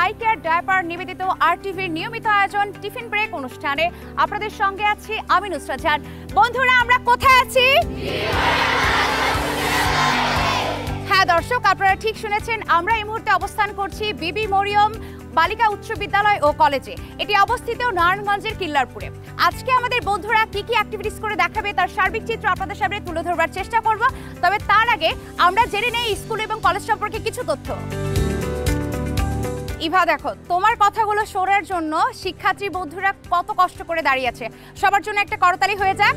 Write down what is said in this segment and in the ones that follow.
Eye care diaper নিবেদিত আরটিভির নিয়মিত আয়োজন টিফিন ব্রেক অনুষ্ঠানে আপনাদের সঙ্গে আছি আমি নুসরাত জাহান। বন্ধুরা, আমরা কোথায় আছি? হ্যাঁ দর্শক, আপনারা ঠিক শুনেছেন, আমরা এই মুহূর্তে অবস্থান করছি বিবি মরিয়ম বালিকা উচ্চ বিদ্যালয় ও কলেজে। এটি অবস্থিত নারায়ণগঞ্জের কিল্লারপুরে। আজকে আমাদের বন্ধুরা কি কি অ্যাক্টিভিটিস করে দেখাবে তার সার্বিক চিত্র আপনাদের সামনে তুলে ধরবার চেষ্টা করব। তবে তার আগে আমরা জেনে নেই স্কুল এবং কলেজ সম্পর্কে কিছু তথ্য। ইভা, দেখো, তোমার কথাগুলো শোনার জন্য শিক্ষার্থী বন্ধুরা কত কষ্ট করে দাঁড়িয়ে আছে। সবার জন্য একটা করতালি হয়ে যাক।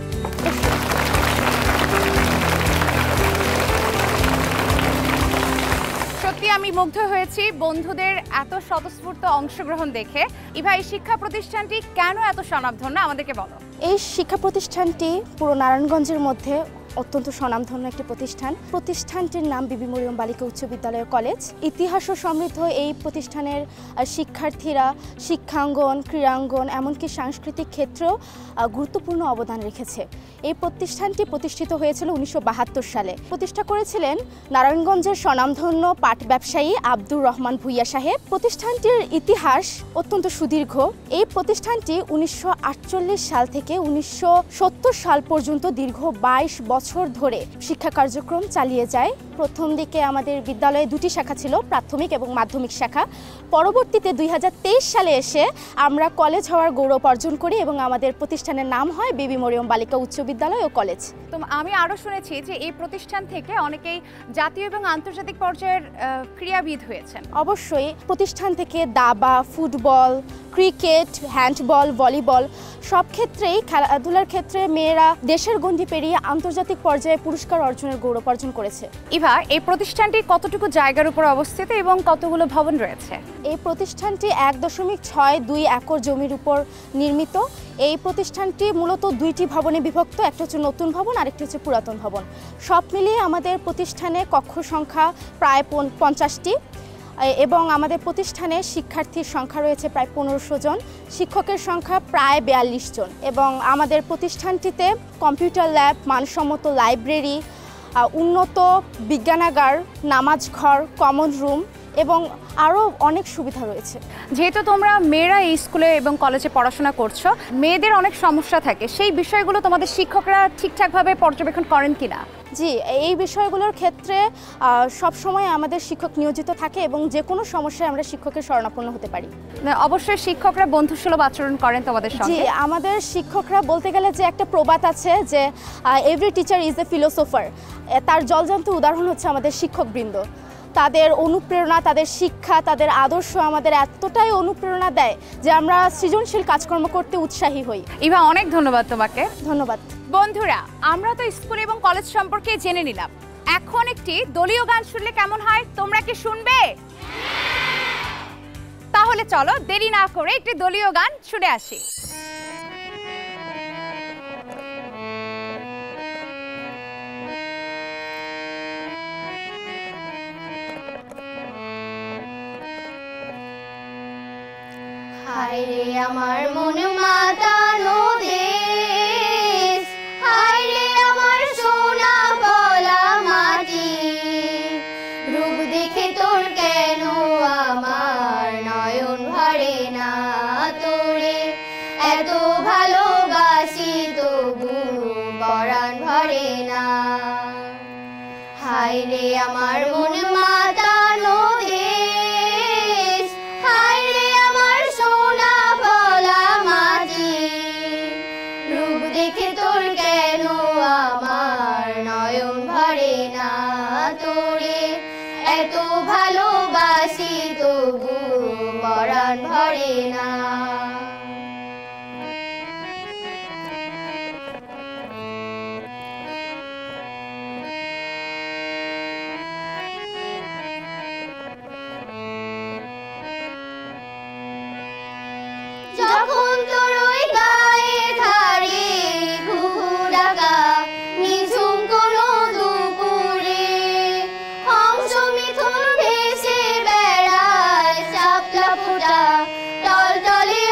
সত্যি আমি মুগ্ধ হয়েছি বন্ধুদের এত স্বতঃস্ফূর্ত অংশগ্রহণ দেখে। ইভা, এই শিক্ষা প্রতিষ্ঠানটি কেন এত স্বনামধন্য আমাদেরকে বলো। এই শিক্ষা প্রতিষ্ঠানটি পুরো নারায়ণগঞ্জের মধ্যে অত্যন্ত স্বনামধন্য একটি প্রতিষ্ঠান। প্রতিষ্ঠানটির নাম বিবি মরিয়ম বালিকা উচ্চ বিদ্যালয় কলেজ। ইতিহাস ও সমৃদ্ধ এই প্রতিষ্ঠানের শিক্ষার্থীরা শিক্ষাঙ্গন, ক্রীড়াঙ্গন, এমনকি সাংস্কৃতিক ক্ষেত্রেও গুরুত্বপূর্ণ অবদান রেখেছে। এই প্রতিষ্ঠানটি প্রতিষ্ঠিত হয়েছিল 1972 সালে। প্রতিষ্ঠা করেছিলেন নারায়ণগঞ্জের স্বনামধন্য পাট ব্যবসায়ী আব্দুর রহমান ভুইয়া সাহেব। প্রতিষ্ঠানটির ইতিহাস অত্যন্ত সুদীর্ঘ। এই প্রতিষ্ঠানটি 1948 সাল থেকে 1970 সাল পর্যন্ত দীর্ঘ 22 বছর ধরে শিক্ষা কার্যক্রম চালিয়ে যায়। প্রথম দিকে আমাদের বিদ্যালয়ে দুটি শাখা ছিল, প্রাথমিক এবং মাধ্যমিক শাখা। পরবর্তীতে 2023 সালে এসে আমরা কলেজ হওয়ার গৌরব অর্জন করি এবং আমাদের প্রতিষ্ঠানের নাম হয় বিবি মরিয়ম বালিকা উচ্চ বিদ্যালয় ও কলেজ। তো আমি আরও শুনেছি যে এই প্রতিষ্ঠান থেকে অনেকেই জাতীয় এবং আন্তর্জাতিক পর্যায়ের ক্রীড়াবিদ হয়েছেন। অবশ্যই প্রতিষ্ঠান থেকে দাবা, ফুটবল, ক্রিকেট, হ্যান্ডবল, ভলিবল সব ক্ষেত্রেই খেলাধুলার ক্ষেত্রে মেয়েরা দেশের গণ্ডি পেরিয়ে আন্তর্জাতিক পর্যায়ে পুরস্কার অর্জনের গৌরব অর্জন করেছে। ইভা, এই প্রতিষ্ঠানটি কতটুকু জায়গার উপর অবস্থিত এবং কতগুলো ভবন রয়েছে? এই প্রতিষ্ঠানটি 1.62 একর জমির উপর নির্মিত। এই প্রতিষ্ঠানটি মূলত দুইটি ভবনে বিভক্ত, একটা হচ্ছে নতুন ভবন, আরেকটি হচ্ছে পুরাতন ভবন। সব মিলিয়ে আমাদের প্রতিষ্ঠানে কক্ষ সংখ্যা প্রায় 50টি এবং আমাদের প্রতিষ্ঠানে শিক্ষার্থীর সংখ্যা রয়েছে প্রায় 1500 জন, শিক্ষকের সংখ্যা প্রায় 42 জন এবং আমাদের প্রতিষ্ঠানটিতে কম্পিউটার ল্যাব, মানসম্মত লাইব্রেরি, উন্নত বিজ্ঞানাগার, নামাজ ঘর, কমন রুম এবং আরও অনেক সুবিধা রয়েছে। যেহেতু তোমরা মেয়েরা এই স্কুলে এবং কলেজে পড়াশোনা করছো, মেয়েদের অনেক সমস্যা থাকে, সেই বিষয়গুলো তোমাদের শিক্ষকরা ঠিকঠাকভাবে পর্যবেক্ষণ করেন কিনা? জি, এই বিষয়গুলোর ক্ষেত্রে সবসময় আমাদের শিক্ষক নিয়োজিত থাকে এবং যে কোনো সমস্যায় আমরা শিক্ষকের শরণাপন্ন হতে পারি। অবশ্যই শিক্ষকরা বন্ধুসুলভ আচরণ করেন তোমাদের সঙ্গে? জি, আমাদের শিক্ষকরা বলতে গেলে যে একটা প্রবাদ আছে যে every teacher is a philosopher, তার জলজান্ত উদাহরণ হচ্ছে আমাদের শিক্ষকবৃন্দ। তাদের অনুপ্রেরণা, তাদের শিক্ষা, তাদের আদর্শ আমাদের এতটাই অনুপ্রেরণা দেয় যে আমরা সৃজনশীল কাজকর্ম করতে উৎসাহী হই। ইভা, অনেক ধন্যবাদ তোমাকে। ধন্যবাদ। বন্ধুরা, আমরা তো স্কুল এবং কলেজ সম্পর্কে জেনে নিলাম। এখন একটি দলীয় গান শুনলে কেমন হয়? তোমরা কি শুনবে? তাহলে চলো দেরি না করে একটি দলীয় গান শুনে আসি। হায় রে আমার মন মাতানো দেশ, হায় রে আমার সোনা বলা মাটি, রূপ দেখে তোর কেন আমার নয়ন ভরে না, তোরে এত ভালোবাসি তবু পরাণ ভরে না। হায় রে আমার মন মাতানো দেশ, হায় রে আমার সোনা বলা মাটি, রূপ দেখে তোর কেন আমার নয়ন ভরে না, তোরে এত ভালোবাসি তবু পরাণ ভরে না। যখন তোর ওই গায়ের ধারে ঘুঘু ডাকা নিঝুম কোনো দুপুরে, হংস মিথুন ভেসে বেড়ায় শাপলা ফোটা টলটলে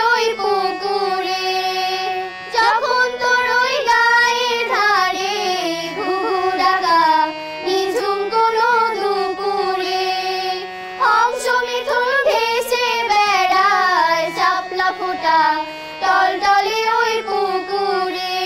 টলটলে ওই পুকুরে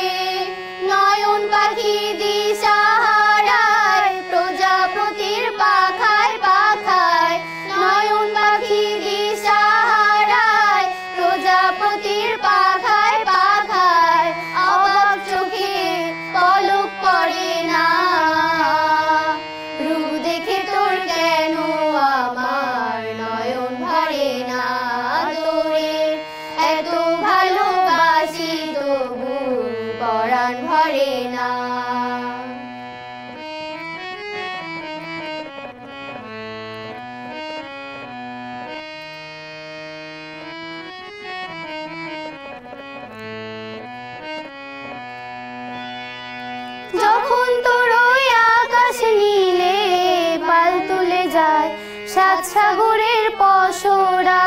নয়ন পাখি দিশাহারায় প্রজাপতির পাখায় পাখায় নয়ন পাখি দিশাহারায় প্রজাপতির পাখায় পাখায় অবাক চোখে পলক পড়ে না রূপ দেখে তোর কেন আমার নয়ন ভরে না তোরে এত ভালোবাসি তবু পরাণ ভরে না যখন তোর ওই আকাশ নীলে পাল তুলে যায় সাত সাগরের পসরা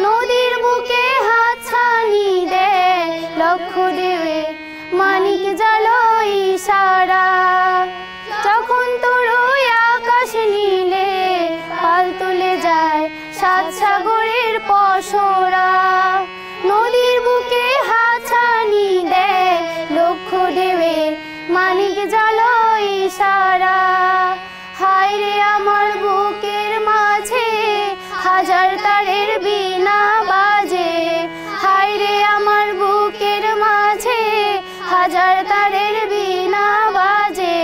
নদীর বুকে হাত ছানি দেয় লক্ষ দেবে মানিক জালো ইশারা যখন তোর ওই আকাশ নীলে পাল তুলে যায় সাত সাগরের পসরা নদীর বুকে হাত ছানি দেয় লক্ষ দেবে মানিক জালো ইশারা হায় রে আমার বুকের মাঝে হাজার তারের বীণা বাজে হায় রে আমার বুকের মাঝে হাজার তারের বীণা বাজে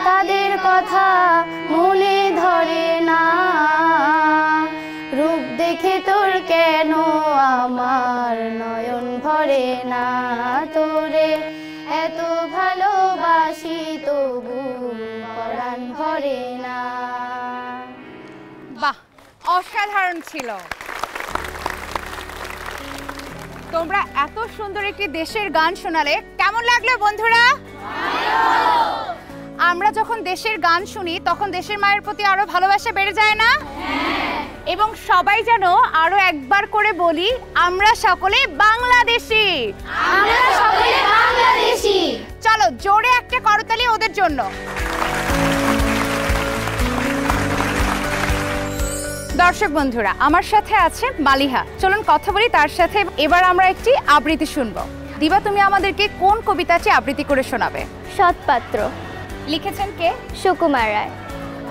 তাদের কথা মনে ধরে না রূপ দেখে তোর কেন আমার নয়ন ভরে না তোরে এত ভালোবাসি তবু পরাণ ভরে না বাহ, অসাধারণ ছিল। তোমরা এত সুন্দর একটি দেশের গান শোনালে, কেমন লাগলো বন্ধুরা? আমরা যখন দেশের গান শুনি তখন দেশের মায়ের প্রতি আরো ভালোবাসা বেড়ে যায় না? এবং সবাই যেন আরো একবার করে বলি, আমরা সকলে বাংলাদেশী। আমরা সকলে বাংলাদেশী। চলো জোরে একটা করতালি ওদের জন্য। দর্শক বন্ধুরা, আমার সাথে আছে মালিহা। চলুন কথা বলি তার সাথে। এবার আমরা একটি আবৃত্তি শুনবো। দিবা, তুমি আমাদেরকে কোন কবিতাটি আবৃত্তি করে শোনাবে? সৎপাত্র। লিখেছেন কে? সুকুমার রায়।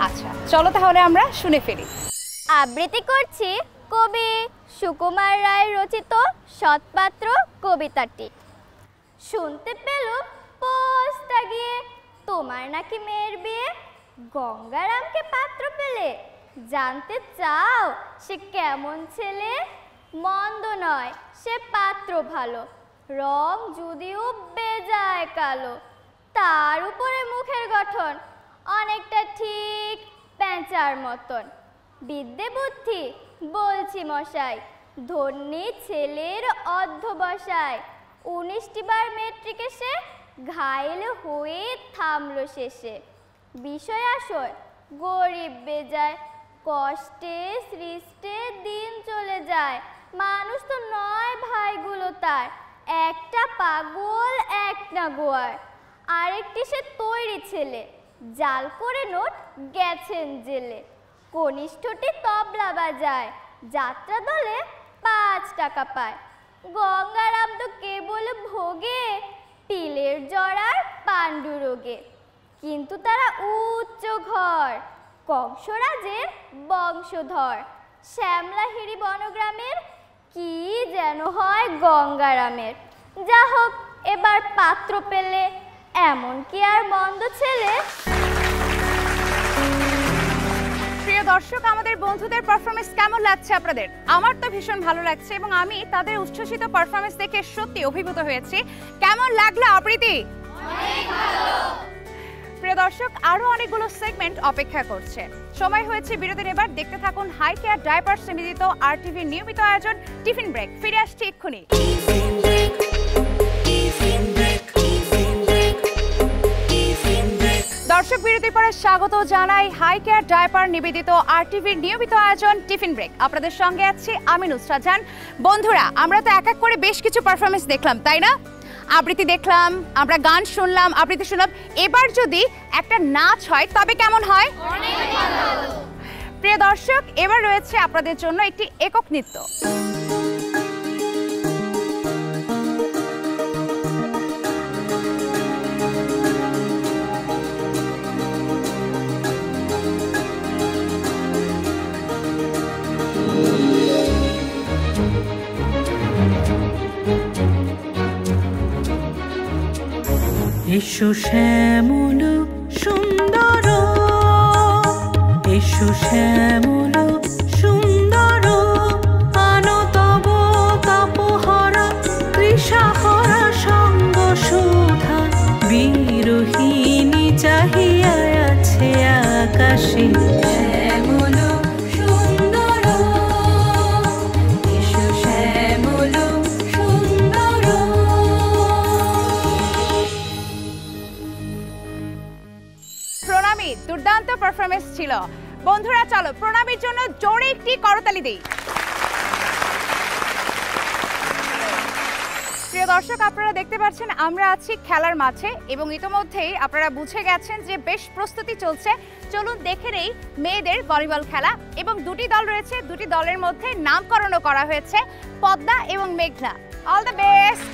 আচ্ছা, চলো তাহলে আমরা শুনে ফেলি। আবৃত্তি করছি কবি সুকুমার রায় রচিত সৎপাত্র কবিতাটি। শুনতে পেলুম পোস্তা গিয়ে তোমার নাকি মেয়ের বিয়ে, গঙ্গারামকে পাত্র পেলে, জানতে চাও সে কেমন ছেলে? মন্দ নয় সে পাত্র ভালো, রং যদিও বেজায় কালো, তার উপরে মুখের গঠন অনেকটা ঠিক প্যাঁচার মতন। বিদ্যে বুদ্ধি বলছি মশাই, ধন্যী ছেলের অধ্যবসায়। 19টি বার মেট্রিকে সে ঘায়েল হয়ে থামলো শেষে। বিষয় আসয় গরিব বেজায়, কষ্টে সৃষ্টে দিন চলে যায়। মানুষ তো নয় ভাইগুলো তার, একটা পাগল একটা গোয়ার। আরেকটি সে তৈরি ছেলে, জাল করে নোট গেছেন জেলে। কনিষ্ঠটি তবলা বাজায়, যাত্রা দলে 5 টাকা পায়। গঙ্গারাম তো কেবল ভোগে পিলের জড়ার পাণ্ডুরোগে। কিন্তু তারা উচ্চ ঘর, কংসরাজের বংশধর। শ্যামলাহিরি বনগ্রামের কি যেন হয় গঙ্গারামের। যা হোক, এবার পাত্র পেলে, এমন কি আর মন্দ ছেলে? প্রিয় দর্শক, আমাদের বন্ধুদের পারফরমেন্স কেমন লাগছে আপনাদের? আমার তো ভীষণ ভালো লাগছে এবং আমি তাদের উচ্ছ্বসিত পারফরমেন্স দেখে সত্যি অভিভূত হয়েছি। কেমন লাগলো আবৃত্তি? অনেক ভালো। প্রিয় দর্শক, আরো অনেকগুলো সেগমেন্ট অপেক্ষা করছে। সময় হয়েছে বিরতি নেবার। দেখতে থাকুন হাই কেয়ার ডায়াপার্স নিবেদিত আরটিভির নিয়মিত আয়োজন টিফিন ব্রেক। ফিরে আসছি এক্ষুনি। দর্শক, বিরতির পরে স্বাগত জানাই হাই কেয়ার ডায়াপার নিবেদিত আরটিভির নিয়মিত আয়োজন টিফিন ব্রেক। আপনাদের সঙ্গে আছি আমি নুসরাত জাহান। বন্ধুরা, আমরা তো এক এক করে বেশ কিছু পারফরমেন্স দেখলাম, তাই না? আবৃত্তি দেখলাম, আমরা গান শুনলাম, আবৃত্তি শুনলাম। এবার যদি একটা নাচ হয় তবে কেমন হয়? অনেক ভালো। প্রিয় দর্শক, এবার রয়েছে আপনাদের জন্য একটি একক নৃত্য। এসো শ্যামল সুন্দর, এসো শ্যামল সুন্দর, আনো তব তাপহরা তৃষাহরা সঙ্গ সুধা, বিরোহিণী চাহিয়া আছে আকাশে। শ্যামল সুন্দর, এসো শ্যামল সুন্দর। প্রণামী, দুর্দান্ত পারফরমেন্স ছিল। বন্ধুরা চলো প্রণামীর জন্য জোরে একটি করতালি দেই। প্রিয় দর্শক, আপনারা দেখতে পাচ্ছেন আমরা আছি খেলার মাঠে এবং ইতোমধ্যেই আপনারা বুঝে গেছেন যে বেশ প্রস্তুতি চলছে। চলুন দেখে নেই মেয়েদের ভলিবল খেলা। এবং দুটি দল রয়েছে, দুটি দলের মধ্যে নামকরণও করা হয়েছে পদ্মা এবং মেঘনা। All the best.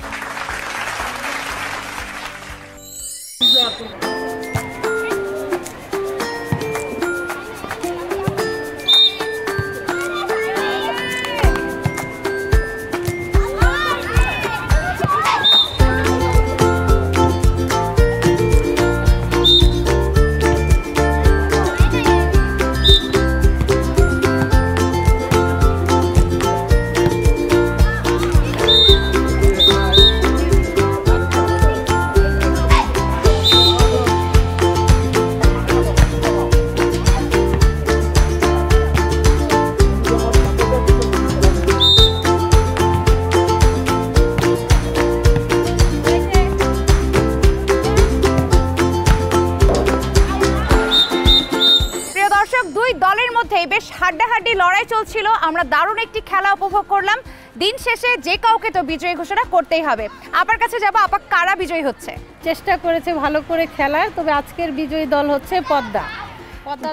বেশ হাড্ডাহাড্ডি লড়াই চলছিল। আমরা দারুণ একটি খেলা উপভোগ করলাম। দিন শেষে যে কাউকে তো বিজয়ী ঘোষণা করতেই হবে। আপার কাছে যাবো, আপা কারা বিজয়ী হচ্ছে? চেষ্টা করেছে ভালো করে খেলার, তবে আজকের বিজয়ী দল হচ্ছে পদ্মা।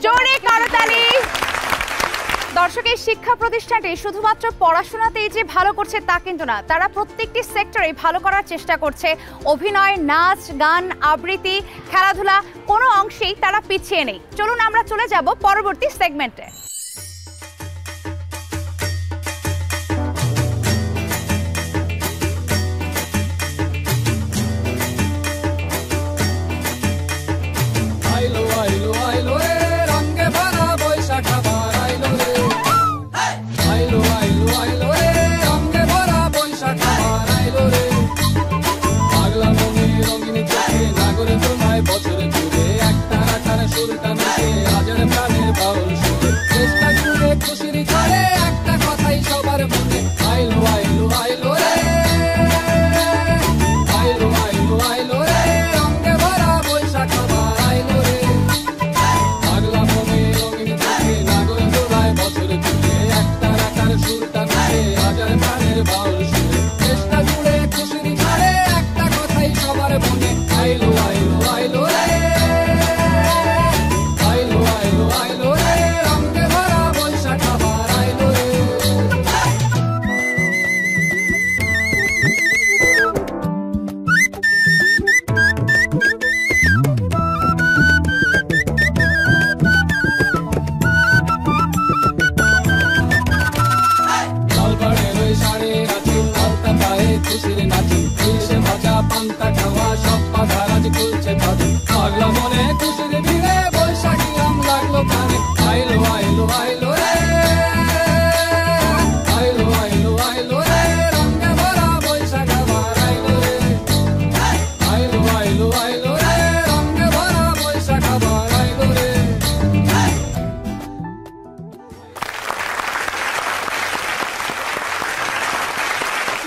জোরে করতালি। দর্শক, এই শিক্ষা প্রতিষ্ঠানটি শুধুমাত্র পড়াশোনাতেই যে ভালো করছে তা কিন্তু না, তারা প্রত্যেকটি সেক্টরে ভালো করার চেষ্টা করছে। অভিনয়, নাচ, গান, আবৃত্তি, খেলাধুলা, কোনো অংশেই তারা পিছিয়ে নেই। চলুন আমরা চলে যাব পরবর্তী সেগমেন্টে।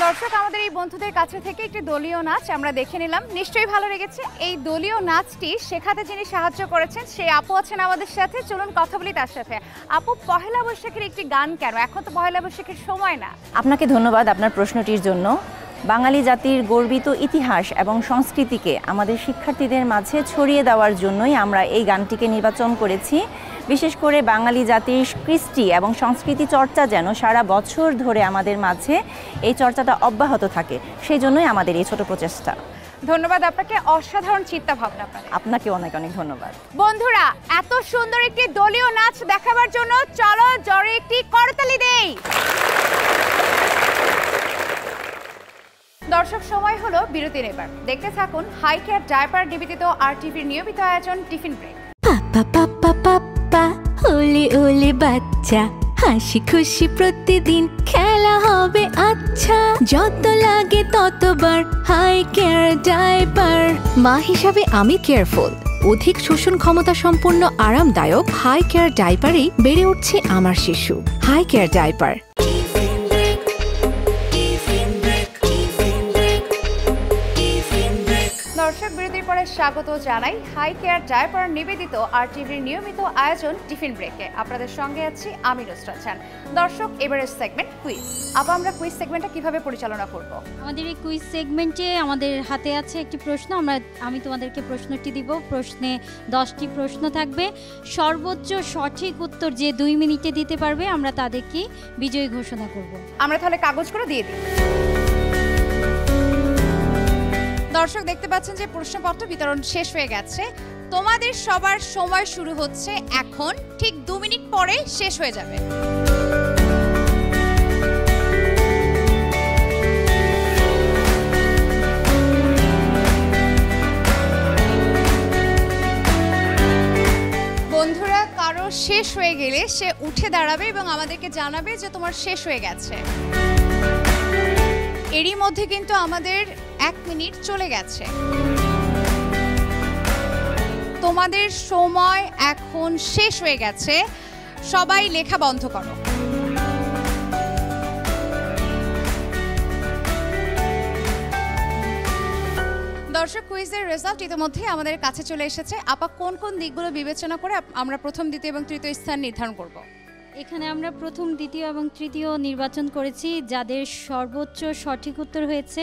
দর্শক, আমাদের এই বন্ধুদের কাছে থেকে একটি দলীয় নাচ আমরা দেখে নিলাম, নিশ্চয়ই ভালো লেগেছে। এই দলীয় নাচটি শেখাতে যিনি সাহায্য করেছেন সেই আপু আছেন আমাদের সাথে, চলুন কথা বলি তার সাথে। আপু, পহেলা বৈশাখের একটি গান কেন? এখন তো পহেলা বৈশাখের সময় না। আপনাকে ধন্যবাদ আপনার প্রশ্নটির জন্য। বাঙালি জাতির গর্বিত ইতিহাস এবং সংস্কৃতিকে আমাদের শিক্ষার্থীদের মাঝে ছড়িয়ে দেওয়ার জন্যই আমরা এই গানটিকে নির্বাচন করেছি। বিশেষ করে বাঙালি জাতির কৃষ্টি এবং সংস্কৃতি চর্চা যেন সারা বছর ধরে আমাদের মাঝে এই চর্চাটা অব্যাহত থাকে, সেই জন্যই আমাদের এই ছোট প্রচেষ্টা। ধন্যবাদ আপনাকে, অসাধারণ চিন্তা ভাবনা। আপনাকে অনেক অনেক ধন্যবাদ। বন্ধুরা, এত সুন্দর একটি দলীয় নাচ দেখাবার জন্য চলো জোরে একটি করতালি দেই। দর্শক, সময় হলো বিরতি নেবার। দেখতে থাকুন হাই কেয়ার ডায়াপার নিবেদিত RTVর নিয়মিত আয়োজন টিফিন ব্রেক। পাপা পাপা পাপা ওলে ওলে বাচ্চা, হাসি খুশি প্রতিদিন, খেলা হবে আচ্ছা, যত লাগে ততবার হাই কেয়ার ডায়াপার। মা হিসাবে আমি কেয়ারফুল। অধিক শোষণ ক্ষমতা সম্পন্ন আরামদায়ক হাই কেয়ার ডাইপারেই বেড়ে উঠছে আমার শিশু। High care diaper. দর্শক, বিরতির পরে স্বাগত জানাই হাই কেয়ার ডায়াপার নিবেদিত RTVর নিয়মিত আয়োজন টিফিন ব্রেকে। আপনাদের সঙ্গে আছি আমি নুসরাত জাহান। দর্শক, এবারের সেগমেন্ট কুইজ। আমরা কুইজ সেগমেন্টটা কিভাবে পরিচালনা করব? আমাদের এই কুইজ সেগমেন্টে আমাদের হাতে আছে একটি প্রশ্ন। আমি তোমাদেরকে প্রশ্নটি দিব। প্রশ্নে 10টি প্রশ্ন থাকবে। সর্বোচ্চ সঠিক উত্তর যে 2 মিনিটে দিতে পারবে আমরা তাদেরকে বিজয়ী ঘোষণা করব। আমরা তাহলে কাগজগুলো দিয়ে দিই। দর্শক, দেখতে পাচ্ছেন যে প্রশ্নপত্র বিতরণ শেষ হয়ে গেছে। তোমাদের সবার সময় শুরু হচ্ছে এখন। ঠিক 2 মিনিট পরে শেষ হয়ে যাবে। বন্ধুরা, কারো শেষ হয়ে গেলে সে উঠে দাঁড়াবে এবং আমাদেরকে জানাবে যে তোমার শেষ হয়ে গেছে। এরই মধ্যে কিন্তু আমাদের 1 মিনিট চলে গেছে। তোমাদের সময় এখন শেষ হয়ে গেছে। সবাই লেখা বন্ধ করো। দর্শক, কুইজের রেজাল্ট ইতিমধ্যে আমাদের কাছে চলে এসেছে। আপা, কোন কোন দিকগুলো বিবেচনা করে আমরা প্রথম, দ্বিতীয় এবং তৃতীয় স্থান নির্ধারণ করব? এখানে আমরা প্রথম, দ্বিতীয় এবং তৃতীয় নির্বাচন করেছি। যাদের সর্বোচ্চ সঠিক উত্তর হয়েছে,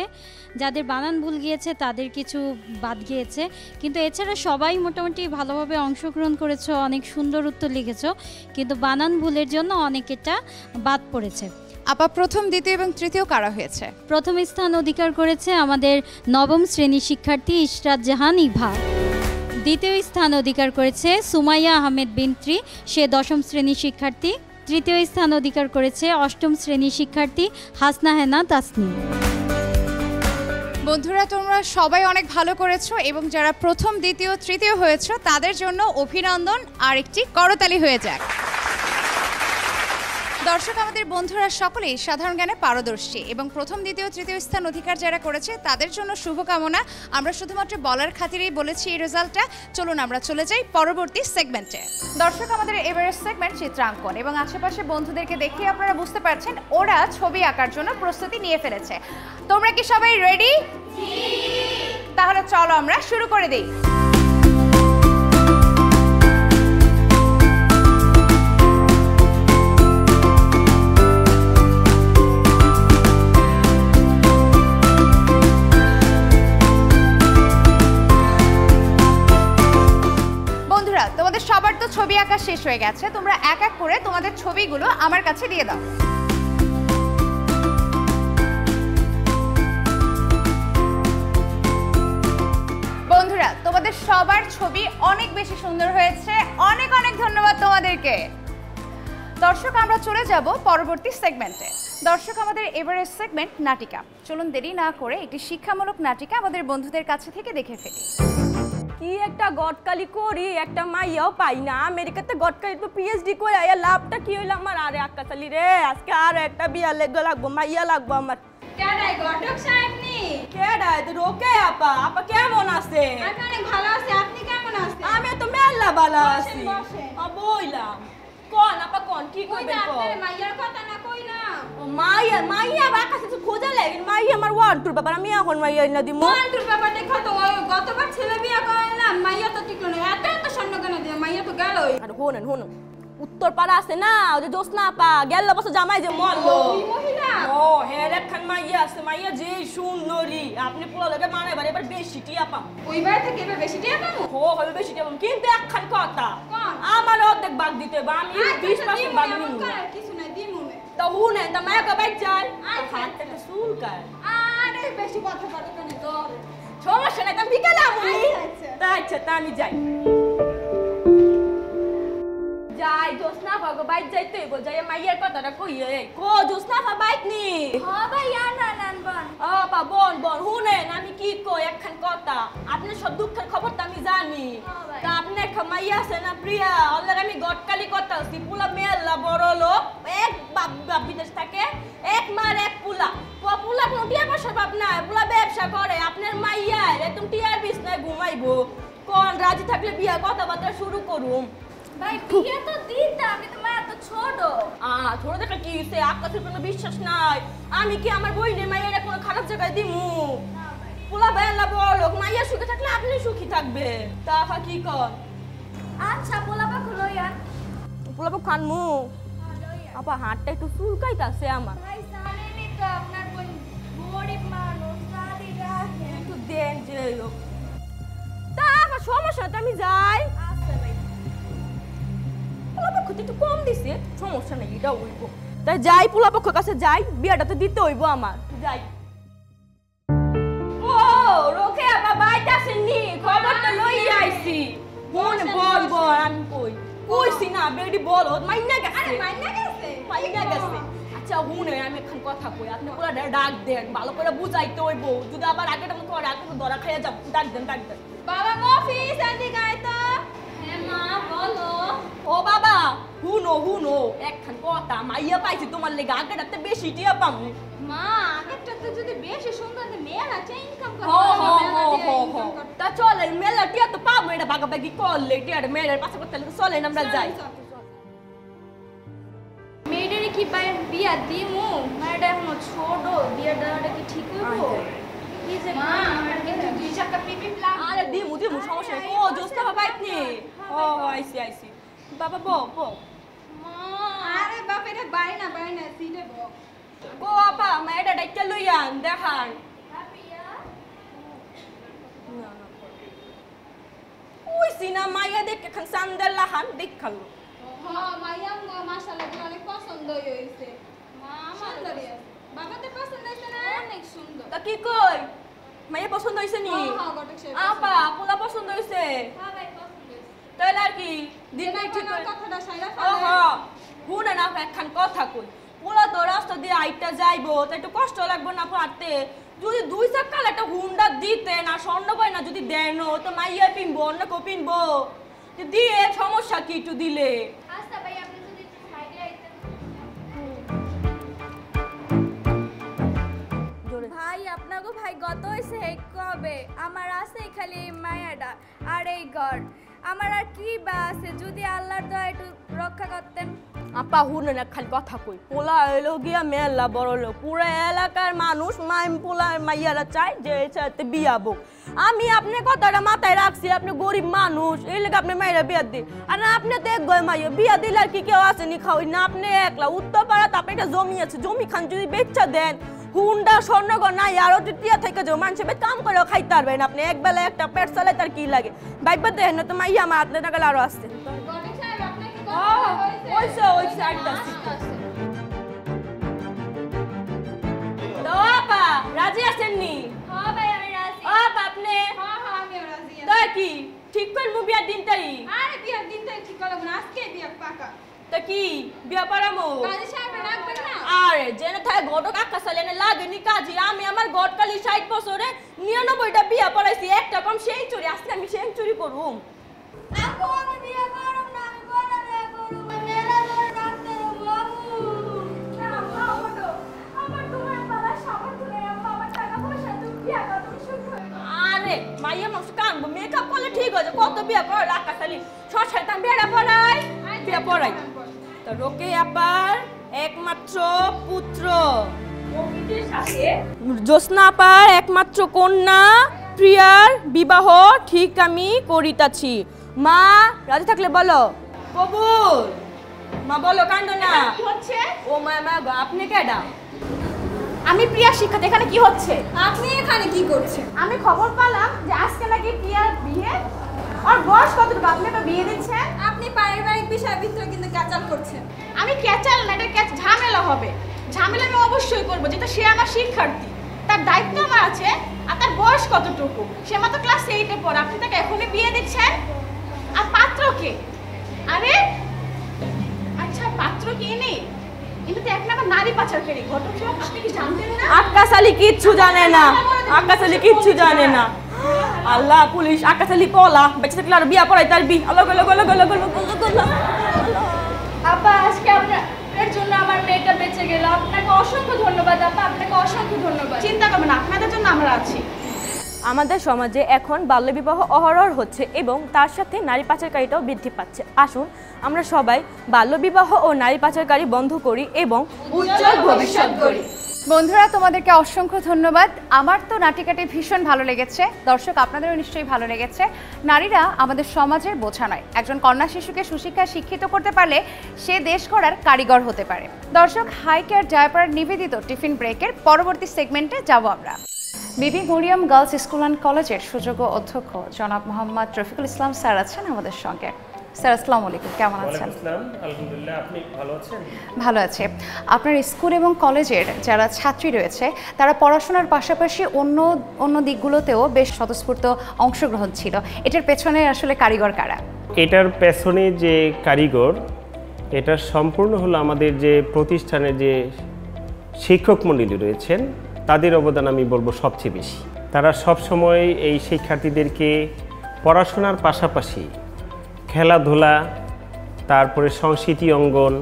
যাদের বানান ভুল গিয়েছে তাদের কিছু বাদ গিয়েছে, কিন্তু এছাড়া সবাই মোটামুটি ভালোভাবে অংশগ্রহণ করেছো, অনেক সুন্দর উত্তর লিখেছো, কিন্তু বানান ভুলের জন্য অনেকেটা বাদ পড়েছে। আপা, প্রথম, দ্বিতীয় এবং তৃতীয় কারা হয়েছে? প্রথম স্থান অধিকার করেছে আমাদের 9ম শ্রেণীর শিক্ষার্থী ইশরাত জাহান ইভা। দ্বিতীয় স্থান অধিকার করেছে সুমাইয়া আহমেদ বিন্ত্রি, সে 10ম শ্রেণীর শিক্ষার্থী। তৃতীয় স্থান অধিকার করেছে 8ম শ্রেণীর শিক্ষার্থী হাসনা হেনা তাসনিম। বন্ধুরা, তোমরা সবাই অনেক ভালো করেছো এবং যারা প্রথম, দ্বিতীয়, তৃতীয় হয়েছো তাদের জন্য অভিনন্দন। আর একটি করতালি হয়ে যাক। দর্শক, আমাদের বন্ধুরা সকলেই সাধারণ জ্ঞানে পারদর্শী এবং প্রথম, দ্বিতীয়, তৃতীয় স্থান অধিকার যারা করেছে তাদের জন্য শুভকামনা। আমরা শুধুমাত্র বলার খাতিরেই বলেছি এই রেজাল্টটা। চলুন আমরা চলে যাই পরবর্তী সেগমেন্টে। দর্শক, আমাদের এবারের সেগমেন্ট চিত্রাঙ্কন এবং আশেপাশে বন্ধুদেরকে দেখে আপনারা বুঝতে পারছেন ওরা ছবি আঁকার জন্য প্রস্তুতি নিয়ে ফেলেছে। তোমরা কি সবাই রেডি? তাহলে চলো আমরা শুরু করে দিই। তোমাদের সবার তো ছবি আঁকা শেষ হয়ে গেছে। তোমরা এক এক করে তোমাদের ছবিগুলো আমার কাছে দিয়ে দাও। বন্ধুরা, তোমাদের সবার ছবি অনেক বেশি সুন্দর হয়েছে। অনেক অনেক ধন্যবাদ তোমাদেরকে। দর্শক, আমরা চলে যাব পরবর্তী সেগমেন্টে। দর্শক, আমাদের এবারের সেগমেন্ট নাটিকা। চলুন দেরি না করে একটি শিক্ষামূলক নাটিকা আমাদের বন্ধুদের কাছে থেকে দেখে ফেলি। কি একটা গটকালি করি, একটা মাইয়াও পাই না। আমেরিকাতে গটকালি তো PhD করে আয়া লাভটা কি হইলো আমার? আরে আক্কাশালি রে, আজকে আর একটা বিয়া লাগবো, মাইয়া লাগবো আমার। কেডাই ঘটক সাহেব নি? কেডাই? তো রোকে আপা। আপা কেমন আছে? আমি অনেক ভালো আছি। আপনি কেমন আছেন? আমি তো মেলা ভালো আছি। বইলাম কোন আপা, কোন কি কইবেন? আপনার মাইয়ার কথা না কইলাম। ও মাইয়া, মাইয়া বাকা কিছু খোঁজা লাগে। মাইয়া আমার ওয়ান্টুর ব্যাপার, আমি এখন মাইয়া না দিমু। ওয়ান্টুর ব্যাপার দেখো তো, গতবার ছেলে বিয়া করলাম, মাইয়া তো টিকলো না। এত স্বর্ণ কেন দিয়ে? মাইয়া তো গেলই। আর শুনুন, উত্তর পাড়া আছে না, ওই যে জোসনা আপা গেল বছর জামাই যে মরলো, ওই মহিলা। ও হ্যাঁ, একখান মাইয়া আছে, মাইয়া যে সুন্দরী। আপনি পুরো লোকে মানে এবার বেশি টিয়া পাম। ওই বাড়ি থেকে এবার বেশি টিয়া পাবো? হবে বেশি টিয়া পাম, কিন্তু একখান কথা, কোন? আমার অর্ধেক ভাগ দিতে হবে। আমি 20% ভাগ নিব। কিছু নাই, দিমু না। তা শুনেন, তা মায়া কবাই চাল হাত থেকে চুল কায়। আরে বেশি কথা বলো কেন তো? সমস্যা নাই, তা বিকালে আমুনি। আচ্ছা, তা আমি যাই। যাই জোসনা ভাগো বাইক যাইতে যাই মাইয়ার কথাটা কইয়ে। কো জোসনা বাইক নি? হ্যাঁ ভাইয়া, না বল। ও আপা বোন বোন শুনেন আমি কি কই একখান কথা আপনার সব দুঃখের খবর তো আমি জানি তা আপনার মাইয়া আছে না প্রিয়া ওর আমি গটকালি কথা আছি পুলা মেলা বড় লোক এক বাপ বিদেশ থাকে এক মার এক পুলা পুলা কোনো টিয়া পয়সা বাপ না পুলা ব্যবসা করে আপনার মাইয়া একদম টিয়ার বিছনায় ঘুমাইবো কোন রাজি থাকলে বিয়া কথাবার্তা শুরু করুম ভাই বিয়ে তো দিতে আমি তো মায়া তো ছোট ছোট দেখা কি হইছে আকাশের কোনো বিশ্বাস নাই আমি কি আমার বইনের মাইয়ারে কোনো খারাপ জায়গায় দিমু পোলা বেলা বড় মাইয়া সুখে থাকলে আপনি সুখী থাকবে তাফা কি কর আচ্ছা পোলাপা লইয়া পোলাপা খানমু আপা হাতটা একটু চুলকাইতাছে আমার ভাই জানেনই তো আপনার বোন গরিব মানুষ দাদি রাখে একটু দেন যে তাফা সমস্যা তো আমি যাই আচ্ছা ভাই পোলাপা একটু কম দিছে সমস্যা নেই এটা হইব তাই যাই পোলাপক্ষের কাছে যাই বিয়াটা তো দিতে হইব আমার যাই ও রোকে আপা বাইতে আসেননি খবরটা লই আইছি ফোন বল বল আমি কইছি না বেডি বল মাইনা গেছে আরে মাইনা গেছে আচ্ছা হুনে আমি এখন কথা কই আপনি পুরো ডাক দেন ভালো করে বুঝাইতে হইব যদি আবার আগেটা মতো আর আগে ধরা খাইয়া যাব ডাক দেন বাবা মফিস আন্টি গায় তো হ্যাঁ মা বলো ও বাবা হুনো একখান কথা মাইয়া পাইছি তোমার লেগে আগেটাতে বেশি টিয়া পামু মা আগেরটা তো যদি বেশি সুন্দর মেয়ের আছে ইনকাম করতে তা চলে মেলা টিয়া তো পাবো এটা ভাগাভাগি করলে টিয়ার মেয়ের পাশে করতে চলেন আমরা যাই মেয়েটারে কি বিয়া দিমু মেয়েটা এখনো ছোট বিয়া দেওয়াটা কি ঠিক হইব কি যে মা আমার কিন্তু দুই চাকা পিপি প্লান আরে দিমু সমস্যা নেই ও জোস্তা বাবা আইতনি ও আইছি বাবা বো আরে বাপ এটা বাইনা সিটে বো আপা মেয়েটা ডাইতে লইয়ান দেখান ওই সিনা মাইয়া দেখে খান সান্দাল লাহান দেখালো হ্যাঁ মাইয়া মাশাআল্লাহ অনেক পছন্দ হইছে মা সুন্দরী বাবাতে পছন্দ হইছে না অনেক সুন্দর তা কি কই মাইয়া পছন্দ হইছে নি হ্যাঁ গটক সে আপা পোলা পছন্দ হইছে হ্যাঁ ভাই পছন্দ হইছে তাইলে আর কি দিন নাই ঠিক কথাটা সাইরা হুনে না একখান কথা কই পোলা তো রাস্তা দিয়ে আইটা যাইবো তাই একটু কষ্ট লাগবে না পারতে যদি দুই চাকাল একটা হুন্ডা দিতে না স্বর্ণ গয়না যদি দেন তো মাইয়া পিনবো অন্য কেউ পিনবো দিয়ে সমস্যা কি একটু দিলে আচ্ছা ভাই আপনি যদি একটু সাইডে আইতেন ভাই আপনাগো ভাই গত হইছে কবে আমার আছে খালি মায়াডা আর এই ঘর আমার আর কি বা আছে যদি আল্লাহর দয়া একটু রক্ষা করতেন আপা হুনে না খালি কথা কই পোলা এলো গিয়া মেলা বড় লোক পুরো এলাকার মানুষ পোলা মাইয়ারা চায় যে সাথে বিয়াবো আমি আপনার কথাটা মাথায় রাখছি আপনি গরিব মানুষ এই লেগে আপনি মাইরা বিয়া দি আর না আপনি তো এক গয় মাইয়া বিয়া দিলে আর কি কেউ আসেনি খাওয়াই না আপনি একলা উত্তরপাড়া তারপরে একটা জমি আছে জমি খান যদি বেচা দেন হুন্ডা স্বর্ণগর নাই আরো টিয়া থেকে যাও মানুষের কাম করে খাইতে পারবেন আপনি এক বেলা একটা পেট চালাই তার কি লাগে বাইবা দেন তো মাইয়া আমার আপনার টাকা আরো আসছে ওইসে আইতাছি আপা রাজি আছেন নি হ্যাঁ ভাই আমি রাজি আপা আপনি হ্যাঁ আমিও রাজি আছি তা কি ঠিক করে মু বিয়ার দিনটাই আরে বিয়ার দিনটাই ঠিক করব না আজকে বিয়া পাকা তা কি বিয়া পারামো কাজী সাহেব রাখবেন না আরে জেনে থাকে ঘটক আকাশ চালানে লাগেনি কাজী আমি আমার গটকালি 60 বছরে 99টা বিয়া পড়াইছি একটা কম সেঞ্চুরি আজকে আমি সেঞ্চুরি করুম আপু আমি বিয়া করব না আমি বড়রে করব মেলা ধরে রাখতে বাবু না বাবু আমার তোমার বাবা সামর্থ্য নেই আমার টাকা পয়সা তুমি বিয়া করো তুমি সুখ হবে আরে মাইয়া মানুষ কানবো মেকআপ করলে ঠিক আছে কত বিয়া করে আকাশ চালি 6-7টা বিয়া পড়াই বিয়া পড়াই তো রোকে আপার একমাত্র পুত্র জ্যোৎস্না আপার একমাত্র কন্যা প্রিয়ার বিবাহ ঠিক আমি করিতাছি মা রাজি থাকলে বলো কবুল মা বলো কান্দ না কি হচ্ছে ও মা আপনি কেডা আমি প্রিয়া শিক্ষার্থী এখানে কি হচ্ছে আপনি এখানে কি করছেন আমি খবর পেলাম যে আজকে নাকি প্রিয়ার বিয়ে আর বয়স কতটুকু আপনি তো বিয়ে দিচ্ছেন আপনি পারিবারিক বিষয়ের ভিতরে কিন্তু ক্যাচাল করছেন আমি ক্যাচাল না এটা ঝামেলা হবে ঝামেলা আমি অবশ্যই করবো যেটা সে আমার শিক্ষার্থী তার দায়িত্ব আমার আছে আর তার বয়স কতটুকু সে মাত্র ক্লাস 8-এ পড়ে আপনি তাকে এখনই বিয়ে দিচ্ছেন আর পাত্র কে আরে আচ্ছা পাত্র কে নেই কিন্তু তো এক নাম্বার নারী পাচারকারী ঘটক আপনি কি জানতেন না আক্কা আকাশ আলী কিচ্ছু জানে না, আকাশ আলী কিচ্ছু জানে না। আল্লাহ পুলিশ আকাশ আলী পলা বেঁচে থাকলে আর বিয়া পড়াই তার বি আল্লাহ গলো গলো গলো গলো গলো। আপা আজকে আপনার জন্য আমার মেয়েটা বেঁচে গেল, আপনাকে অসংখ্য ধন্যবাদ আপা, আপনাকে অসংখ্য ধন্যবাদ। চিন্তা করবেন না, আপনাদের জন্য আমরা আছি। আমাদের সমাজে এখন বাল্যবিবাহ অহরহ হচ্ছে এবং তার সাথে নারী পাচারকারীটাও বৃদ্ধি পাচ্ছে। আসুন আমরা সবাই বাল্যবিবাহ ও নারী পাচারকারী বন্ধ করি এবং উজ্জ্বল ভবিষ্যৎ গড়ি। বন্ধুরা তোমাদেরকে অসংখ্য ধন্যবাদ। আমার তো নাটিকাটি ভীষণ ভালো লেগেছে, দর্শক আপনাদেরও নিশ্চয়ই ভালো লেগেছে। নারীরা আমাদের সমাজের বোঝা নয়, একজন কন্যা শিশুকে সুশিক্ষায় শিক্ষিত করতে পারলে সে দেশ গড়ার কারিগর হতে পারে। দর্শক, হাই কেয়ার ডায়াপার নিবেদিত টিফিন ব্রেকের পরবর্তী সেগমেন্টে যাব আমরা। বিবি মরিয়ম গার্লস স্কুল অ্যান্ড কলেজের সুযোগ্য অধ্যক্ষ জনাব মোহাম্মদ রফিকুল ইসলাম স্যার আছেন আমাদের সঙ্গে। স্যার আসসালামু আলাইকুম, কেমন আছেন? আলহামদুলিল্লাহ, আপনি ভালো আছেন? ভালো আছে। আপনার স্কুল এবং কলেজের যারা ছাত্রী রয়েছে তারা পড়াশোনার পাশাপাশি অন্য দিকগুলোতেও বেশ স্বতঃস্ফূর্ত অংশগ্রহণ ছিল, এটার পেছনে আসলে কারিগর কারা? এটার পেছনে যে কারিগর, এটা সম্পূর্ণ হলো আমাদের যে প্রতিষ্ঠানের যে শিক্ষক মণ্ডলী রয়েছেন তাদের অবদান আমি বলবো সবচেয়ে বেশি। তারা সবসময় এই শিক্ষার্থীদেরকে পড়াশোনার পাশাপাশি খেলাধুলা, তারপরে সংস্কৃতি অঙ্গন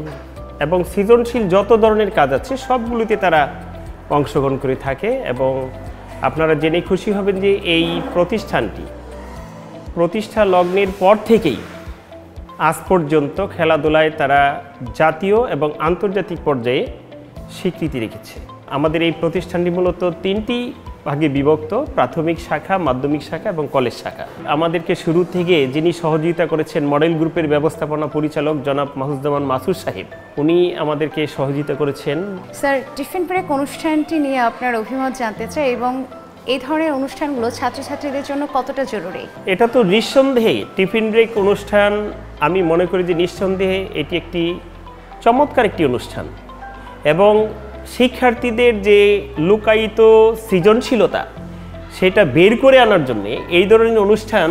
এবং সৃজনশীল যত ধরনের কাজ আছে সবগুলোতে তারা অংশগ্রহণ করে থাকে। এবং আপনারা জেনে খুশি হবেন যে এই প্রতিষ্ঠানটি প্রতিষ্ঠা লগ্নের পর থেকেই আজ পর্যন্ত খেলাধুলায় তারা জাতীয় এবং আন্তর্জাতিক পর্যায়ে স্বীকৃতি রেখেছে। আমাদের এই প্রতিষ্ঠানটি মূলত 3টি ভাগে বিভক্ত: প্রাথমিক শাখা, মাধ্যমিক শাখা এবং কলেজ শাখা। আমাদেরকে শুরু থেকে যিনি সহযোগিতা করেছেন মডেল গ্রুপের ব্যবস্থাপনা পরিচালক জনাব মাহফুজ্জামান মাসুদ সাহেব, উনি আমাদেরকে সহযোগিতা করেছেন। স্যার, টিফিন ব্রেক অনুষ্ঠানটি নিয়ে আপনার অভিমত জানতে চাই এবং এই ধরনের অনুষ্ঠানগুলো ছাত্রছাত্রীদের জন্য কতটা জরুরি? এটা তো নিঃসন্দেহে টিফিন ব্রেক অনুষ্ঠান, আমি মনে করি যে নিঃসন্দেহে এটি একটি চমৎকার একটি অনুষ্ঠান এবং শিক্ষার্থীদের যে লুকায়িত সৃজনশীলতা সেটা বের করে আনার জন্য এই ধরনের অনুষ্ঠান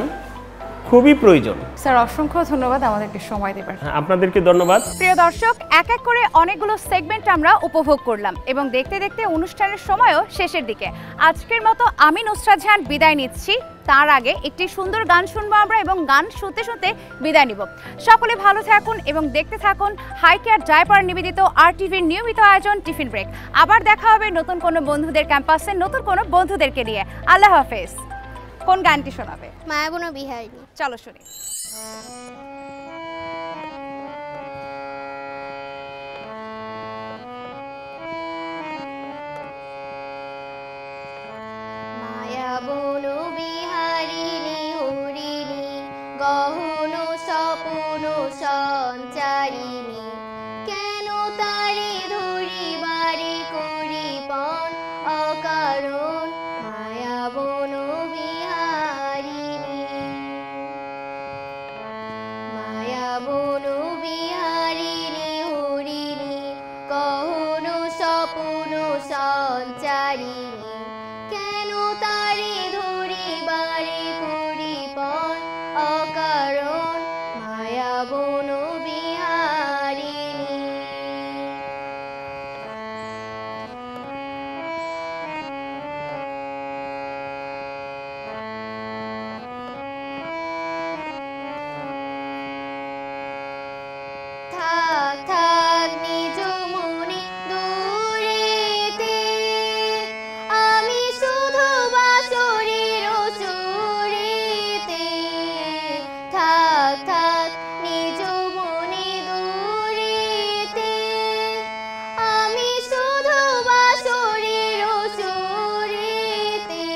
খুবই প্রয়োজন। স্যার অসংখ্য ধন্যবাদ আমাদেরকে সময় দেবার। আপনাদেরকে ধন্যবাদ। প্রিয় দর্শক, এক এক করে অনেকগুলো সেগমেন্ট আমরা উপভোগ করলাম এবং দেখতে দেখতে অনুষ্ঠানের সময়ও শেষের দিকে। আজকের মতো আমি নুসরাত জাহান বিদায় নিচ্ছি। তার আগে একটি সুন্দর গান শুনবো আমরা এবং গান শুনতে শুনতে বিদায় নিব। সকলে ভালো থাকুন এবং দেখতে থাকুন হাই কেয়ার ডায়াপার নিবেদিত RTVর নিয়মিত আয়োজন টিফিন ব্রেক। আবার দেখা হবে নতুন কোনো বন্ধুদের ক্যাম্পাসে নতুন কোনো বন্ধুদেরকে নিয়ে। আল্লাহ হাফেজ। কোন গানটি শোনাবে? মায়াবন বিহারিণী। চলো শুনি। মায়াবন বিহারিণী হরিণী গহন স্বপন সঞ্চারিণী, কেন তারে ধরিবারে করিপন অকারণ মায়াবন বিহারিণী। মায়াবন বিহারিণী হরিণী গহন স্বপন সঞ্চারিণী, কেন তারে ধরিবারে করিপন অকারণ মায়াবন বিহারিণী। থাক থাক নিজ মনে দূরেতে, আমি শুধু বাঁশরীর সুরেতে। থাক থাক নিজ মনে দূরেতে, আমি শুধু বাঁশরীর সুরেতে।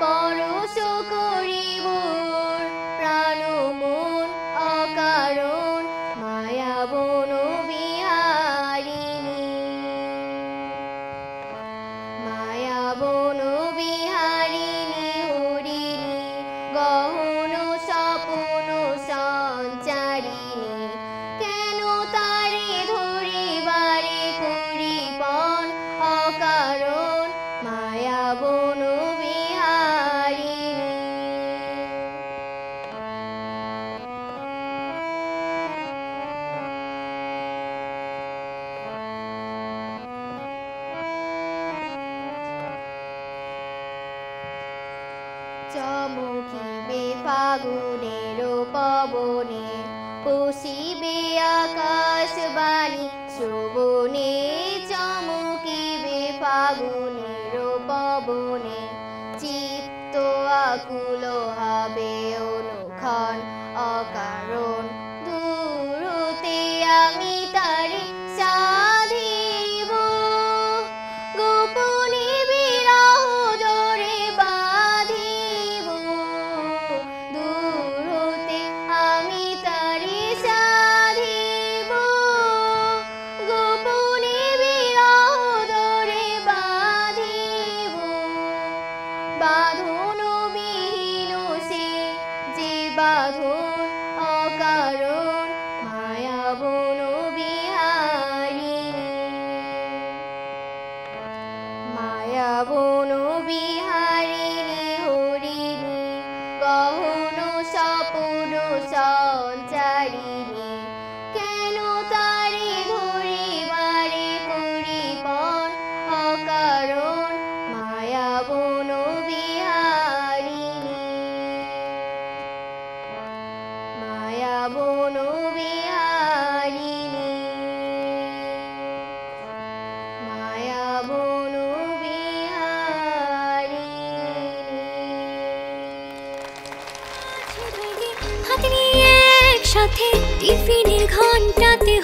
পরশ করিব প্রাণ মন অকারণ মায়াবন বিহারিণী। মায়াবন বিহারিণী হরিণী গহন স্বপন সঞ্চারিণী, কেন তারে ধরিবারে করিপন অকারণ মায়াবন বিহারিণী। চমকিবে ফাগুনের পবনে, পশিবে আকাশবাণী শ্রবণে, চমকিবে ফাগুনের পবনে, চিত্ত আকুল হবে অনুক্ষণ অকারণ, দূর হতে আমি তারে সাধিব, গোপনে বিরহ জোরে বাঁধিব, দূর হতে আমি তারে সাধিব, গোপনে বিরহ জোরে বাঁধিব, বাঁধন বিহীন সে যে বাঁধন অকারণ, মায়া বন বিহারিণী, মায়া বন বিহারিণী হরিণী, গহন স্বপন সঞ্চারিণী, কেন তারে ধরিবারে করিপন অকারণ, মায়া বন বিহারিণী, মায়া বন বিহারিণী, মায়া বন হাতে নিয়ে একসাথে টিফিনের ঘন্টাতে